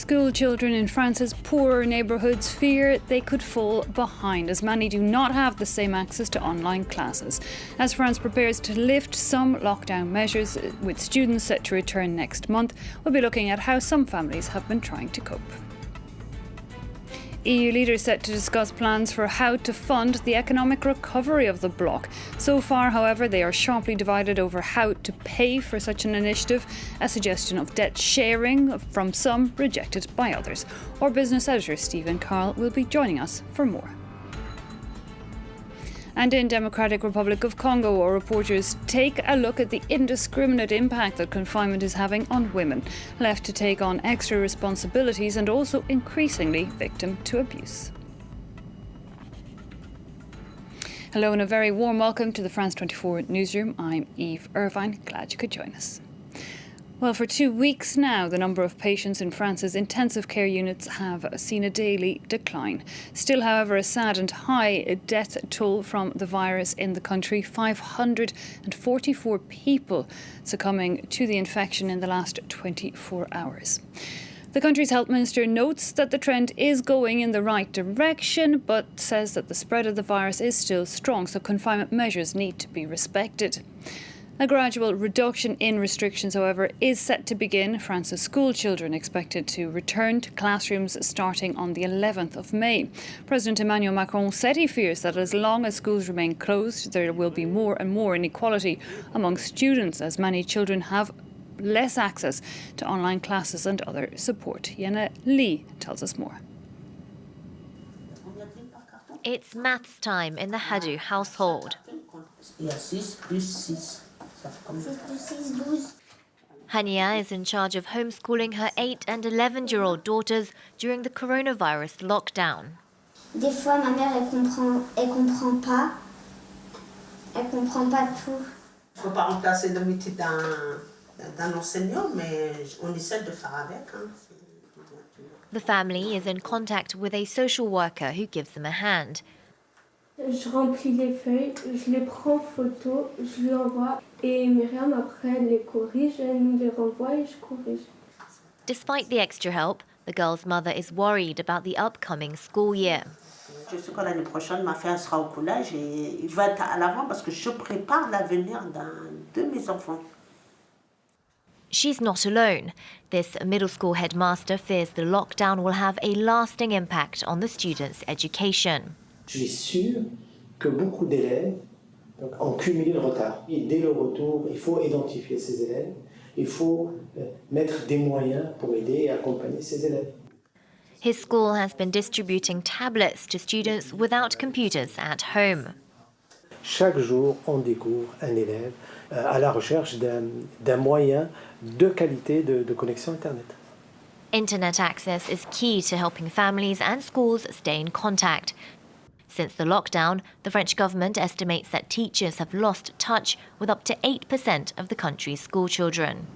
School children in France's poorer neighbourhoods fear they could fall behind, as many do not have the same access to online classes. As France prepares to lift some lockdown measures, with students set to return next month, we'll be looking at how some families have been trying to cope. EU leaders set to discuss plans for how to fund the economic recovery of the bloc. So far, however, they are sharply divided over how to pay for such an initiative, a suggestion of debt sharing from some, rejected by others. Our business editor Stephen Carl will be joining us for more. And in Democratic Republic of Congo, our reporters take a look at the indiscriminate impact that confinement is having on women, left to take on extra responsibilities and also increasingly victim to abuse. Hello and a very warm welcome to the France 24 newsroom. I'm Eve Irvine. Glad you could join us. Well, for 2 weeks now, the number of patients in France's intensive care units have seen a daily decline. Still, however, a sad and high death toll from the virus in the country. 544 people succumbing to the infection in the last 24 hours. The country's health minister notes that the trend is going in the right direction, but says that the spread of the virus is still strong, so confinement measures need to be respected. A gradual reduction in restrictions, however, is set to begin. France's school children expected to return to classrooms starting on the 11th of May. President Emmanuel Macron said he fears that as long as schools remain closed, there will be more and more inequality among students, as many children have less access to online classes and other support. Yana Lee tells us more. It's maths time in the Hadou household. Hania is in charge of homeschooling her 8 and 11-year-old daughters during the coronavirus lockdown. Des fois, ma mère, elle comprend pas. Elle comprend pas tout. Il ne faut pas remplacer le métier d'un enseignant, mais on essaie de faire avec. The family is in contact with a social worker who gives them a hand. Je remplis les feuilles, je les prends en photo, je lui envoie et Myriam après elle les corrige, elle nous les renvoie et je corrige. Despite the extra help, the girl's mother is worried about the upcoming school year. Je sais que l'année prochaine, ma fille sera au collège et je vais être à l'avant parce que je prépare l'avenir de mes enfants. She's not alone. This middle school headmaster fears the lockdown will have a lasting impact on the students' education. Je suis sûr que beaucoup d'élèves ont cumulé le retard. Et dès le retour, il faut identifier ces élèves, il faut mettre des moyens pour aider et accompagner ces élèves. His school has been distributing tablets to students without computers at home. Chaque jour, on découvre un élève à la recherche d'un moyen de qualité de connexion Internet. Internet access is key to helping families and schools stay in contact. Since the lockdown, the French government estimates that teachers have lost touch with up to 8% of the country's school children.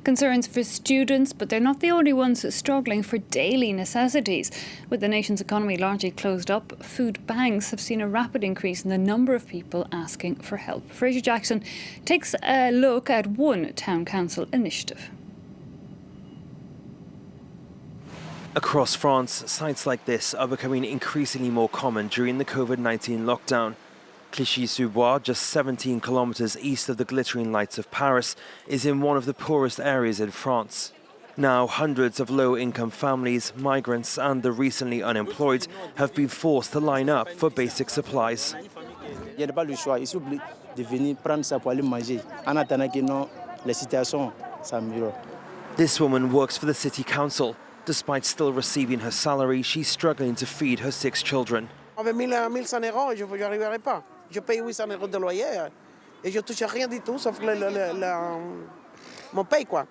Concerns for students, but they're not the only ones struggling for daily necessities. With the nation's economy largely closed up, food banks have seen a rapid increase in the number of people asking for help. Fraser Jackson takes a look at one town council initiative. Across France, sites like this are becoming increasingly more common during the COVID-19 lockdown. Clichy-sous-Bois, just 17 kilometres east of the glittering lights of Paris, is in one of the poorest areas in France. Now, hundreds of low-income families, migrants and the recently unemployed have been forced to line up for basic supplies. Il n'y a pas le choix, ils sont obligés de venir prendre ça pour aller manger. En attendant que non, la situation s'améliore. This woman works for the city council. Despite still receiving her salary, she's struggling to feed her 6 children. Avec 1100 euros, je n'y arriverai pas. Je paye 800 euros de loyer et je touche rien du tout sauf mon paye, quoi.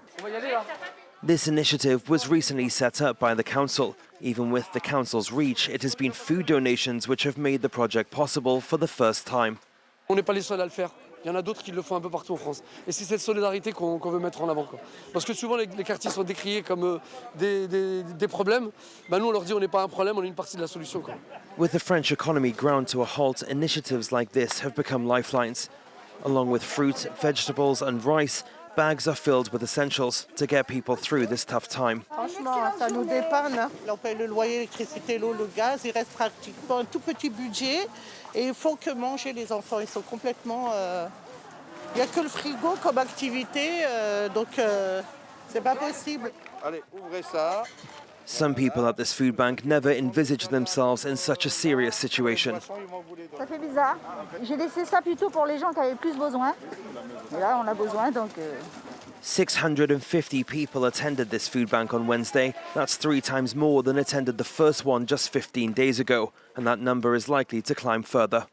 This initiative was recently set up by the council. Even with the council's reach, it has been food donations which have made the project possible for the first time. On n'est pas les seuls à le faire. Il y en a d'autres qui le font un peu partout en France. Et c'est cette solidarité qu'on veut mettre en avant, quoi. Parce que souvent, les quartiers sont décriés comme des problèmes. Ben, nous, on leur dit on n'est pas un problème, on est une partie de la solution, quoi. With the French economy ground to a halt, initiatives like this have become lifelines. Along with fruit, vegetables and rice, bags are filled with essentials to get people through this tough time. Franchement, ça nous dépanne. Là, on paye le loyer, l'électricité, l'eau, le gaz. Il reste pratiquement un tout petit budget. Et il faut que manger les enfants. Ils sont complètement... Il n'y a que le frigo comme activité. Donc, c'est pas possible. Allez, ouvrez ça. Some people at this food bank never envisaged themselves in such a serious situation. Ça fait bizarre. J'ai laissé ça plutôt pour les gens qui avaient plus besoin. Et là, on a besoin, donc... 650 people attended this food bank on Wednesday. That's 3 times more than attended the first one just 15 days ago, and that number is likely to climb further.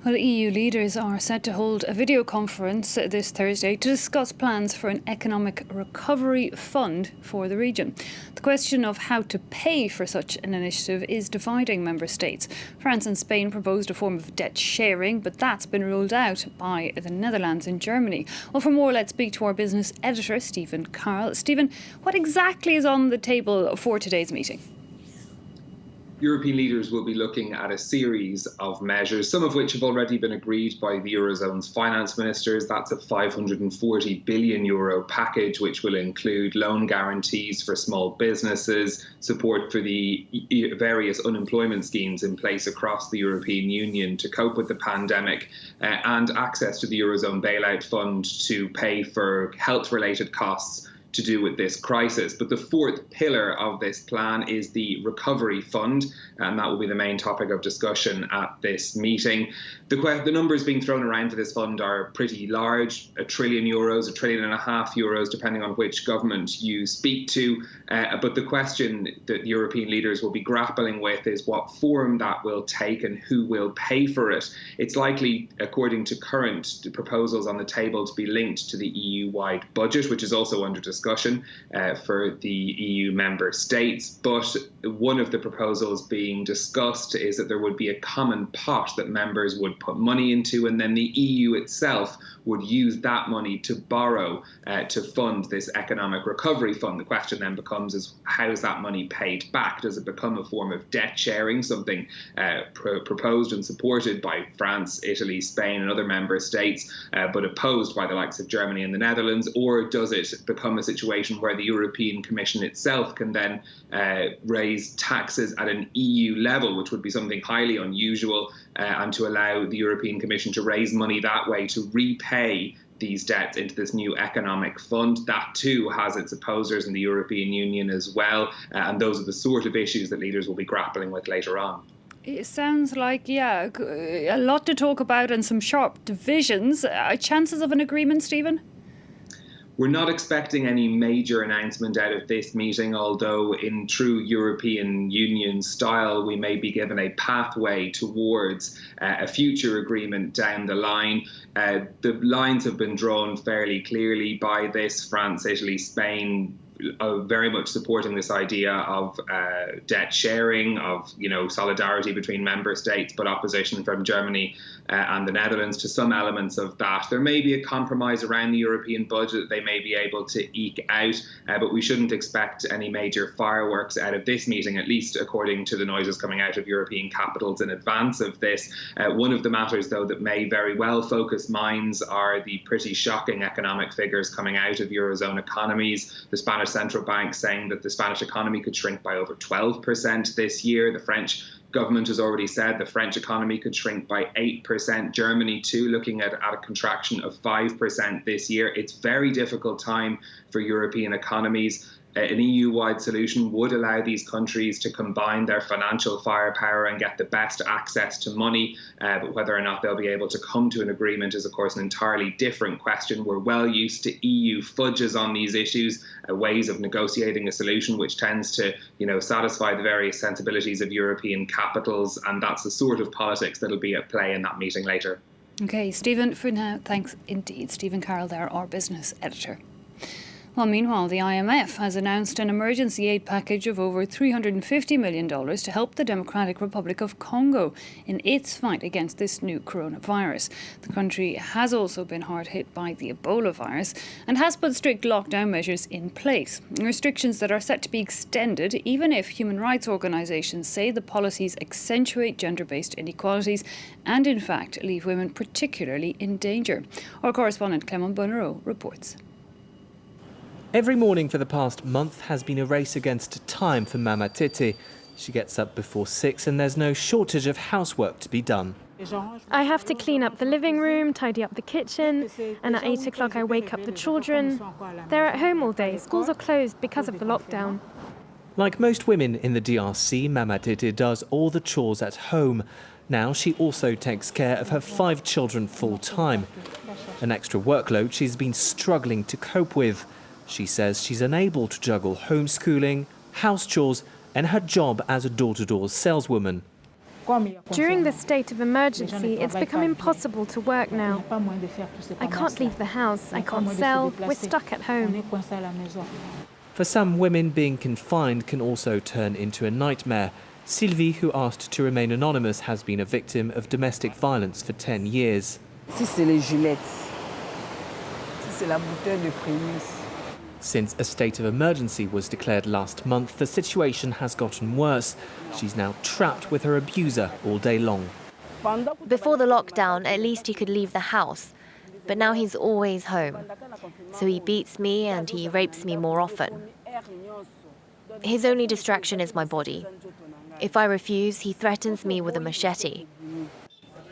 Well, EU leaders are set to hold a video conference this Thursday to discuss plans for an economic recovery fund for the region. The question of how to pay for such an initiative is dividing member states. France and Spain proposed a form of debt sharing, but that's been ruled out by the Netherlands and Germany. Well, for more, let's speak to our business editor, Stephen Carl. Stephen, what exactly is on the table for today's meeting? European leaders will be looking at a series of measures, some of which have already been agreed by the Eurozone's finance ministers. That's a €540 billion package, which will include loan guarantees for small businesses, support for the various unemployment schemes in place across the European Union to cope with the pandemic, and access to the Eurozone bailout fund to pay for health-related costs to do with this crisis. But the fourth pillar of this plan is the recovery fund, and that will be the main topic of discussion at this meeting. The numbers being thrown around for this fund are pretty large, €1 trillion, €1.5 trillion, depending on which government you speak to. But the question that European leaders will be grappling with is what form that will take and who will pay for it. It's likely, according to current proposals on the table, to be linked to the EU-wide budget, which is also under discussion for the EU member states. But one of the proposals being discussed is that there would be a common pot that members would put money into, and then the EU itself would use that money to borrow to fund this economic recovery fund. The question then becomes is how is that money paid back? Does it become a form of debt sharing, something proposed and supported by France, Italy, Spain and other member states, but opposed by the likes of Germany and the Netherlands? Or does it become a situation where the European Commission itself can then raise taxes at an EU level, which would be something highly unusual, and to allow the European Commission to raise money that way to repay these debts into this new economic fund? That too has its opposers in the European Union as well, and those are the sort of issues that leaders will be grappling with later on. It sounds like, a lot to talk about and some sharp divisions. Chances of an agreement, Stephen? We're not expecting any major announcement out of this meeting, although in true European Union style, we may be given a pathway towards a future agreement down the line. The lines have been drawn fairly clearly by this. France, Italy, Spain, very much supporting this idea of debt sharing, of solidarity between member states, but opposition from Germany and the Netherlands to some elements of that. There may be a compromise around the European budget that they may be able to eke out, but we shouldn't expect any major fireworks out of this meeting, at least according to the noises coming out of European capitals in advance of this. One of the matters, though, that may very well focus minds are the pretty shocking economic figures coming out of Eurozone economies. The Spanish central bank saying that the Spanish economy could shrink by over 12% this year. The French government has already said the French economy could shrink by 8%. Germany, too, looking at a contraction of 5% this year. It's a very difficult time for European economies. An EU-wide solution would allow these countries to combine their financial firepower and get the best access to money. But whether or not they'll be able to come to an agreement is, of course, an entirely different question. We're well used to EU fudges on these issues, ways of negotiating a solution which tends to, satisfy the various sensibilities of European capitals. And that's the sort of politics that'll be at play in that meeting later. OK, Stephen, for now, thanks indeed. Stephen Carroll there, our business editor. Well, meanwhile, the IMF has announced an emergency aid package of over $350 million to help the Democratic Republic of Congo in its fight against this new coronavirus. The country has also been hard hit by the Ebola virus and has put strict lockdown measures in place. Restrictions that are set to be extended even if human rights organisations say the policies accentuate gender-based inequalities and, in fact, leave women particularly in danger. Our correspondent Clement Bonnereau reports. Every morning for the past month has been a race against time for Mama Tete. She gets up before 6 and there's no shortage of housework to be done. I have to clean up the living room, tidy up the kitchen, and at 8 o'clock I wake up the children. They're at home all day. Schools are closed because of the lockdown. Like most women in the DRC, Mama Tete does all the chores at home. Now she also takes care of her 5 children full-time. An extra workload she's been struggling to cope with. She says she's unable to juggle homeschooling, house chores, and her job as a door-to-door saleswoman. During the state of emergency, it's become impossible to work now. I can't leave the house, I can't sell, we're stuck at home. For some women, being confined can also turn into a nightmare. Sylvie, who asked to remain anonymous, has been a victim of domestic violence for 10 years. Since a state of emergency was declared last month, the situation has gotten worse. She's now trapped with her abuser all day long. Before the lockdown, at least he could leave the house. But now he's always home. So he beats me and he rapes me more often. His only distraction is my body. If I refuse, he threatens me with a machete.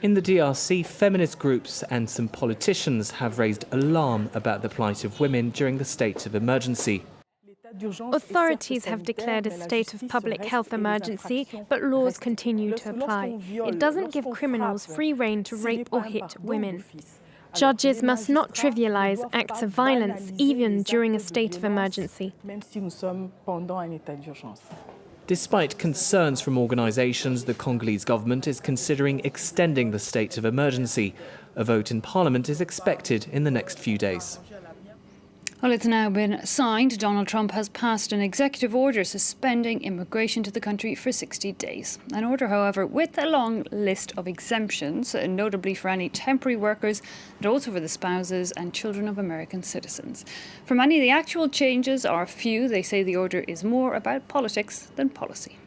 In the DRC, feminist groups and some politicians have raised alarm about the plight of women during the state of emergency. Authorities have declared a state of public health emergency, but laws continue to apply. It doesn't give criminals free rein to rape or hit women. Judges must not trivialize acts of violence, even during a state of emergency. Despite concerns from organisations, the Congolese government is considering extending the state of emergency. A vote in Parliament is expected in the next few days. Well, it's now been signed. Donald Trump has passed an executive order suspending immigration to the country for 60 days. An order, however, with a long list of exemptions, notably for any temporary workers and also for the spouses and children of American citizens. For many, the actual changes are few. They say the order is more about politics than policy.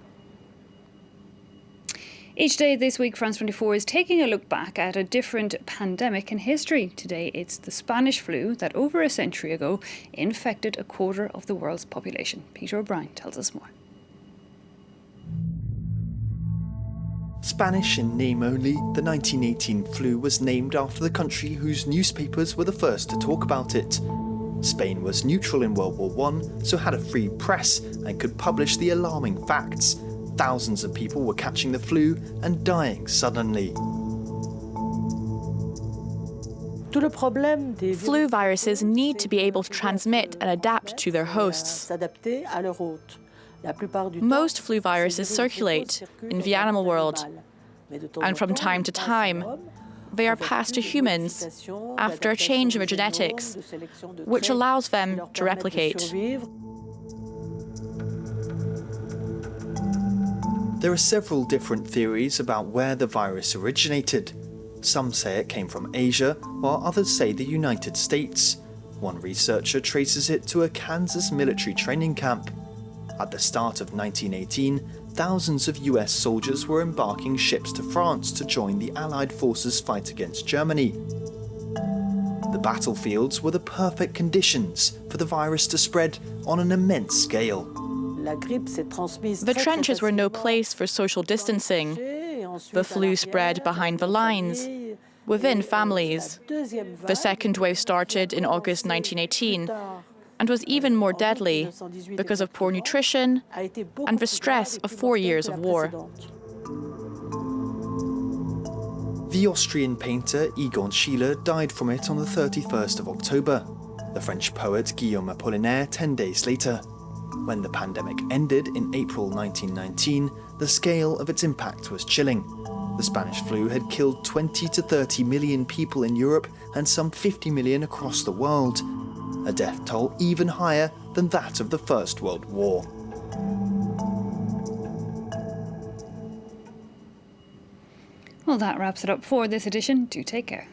Each day this week, France 24 is taking a look back at a different pandemic in history. Today, it's the Spanish flu that over a century ago infected a quarter of the world's population. Peter O'Brien tells us more. Spanish in name only, the 1918 flu was named after the country whose newspapers were the first to talk about it. Spain was neutral in World War I, so had a free press and could publish the alarming facts. Thousands of people were catching the flu and dying suddenly. Flu viruses need to be able to transmit and adapt to their hosts. Most flu viruses circulate in the animal world, and from time to time, they are passed to humans after a change in their genetics, which allows them to replicate. There are several different theories about where the virus originated. Some say it came from Asia, while others say the United States. One researcher traces it to a Kansas military training camp. At the start of 1918, thousands of US soldiers were embarking ships to France to join the Allied forces' fight against Germany. The battlefields were the perfect conditions for the virus to spread on an immense scale. The trenches were no place for social distancing. The flu spread behind the lines, within families. The second wave started in August 1918 and was even more deadly because of poor nutrition and the stress of 4 years of war. The Austrian painter Egon Schiele died from it on the 31st of October. The French poet Guillaume Apollinaire 10 days later. When the pandemic ended in April 1919, the scale of its impact was chilling. The Spanish flu had killed 20 to 30 million people in Europe and some 50 million across the world. a death toll even higher than that of the First World War. Well, that wraps it up for this edition. Do take care.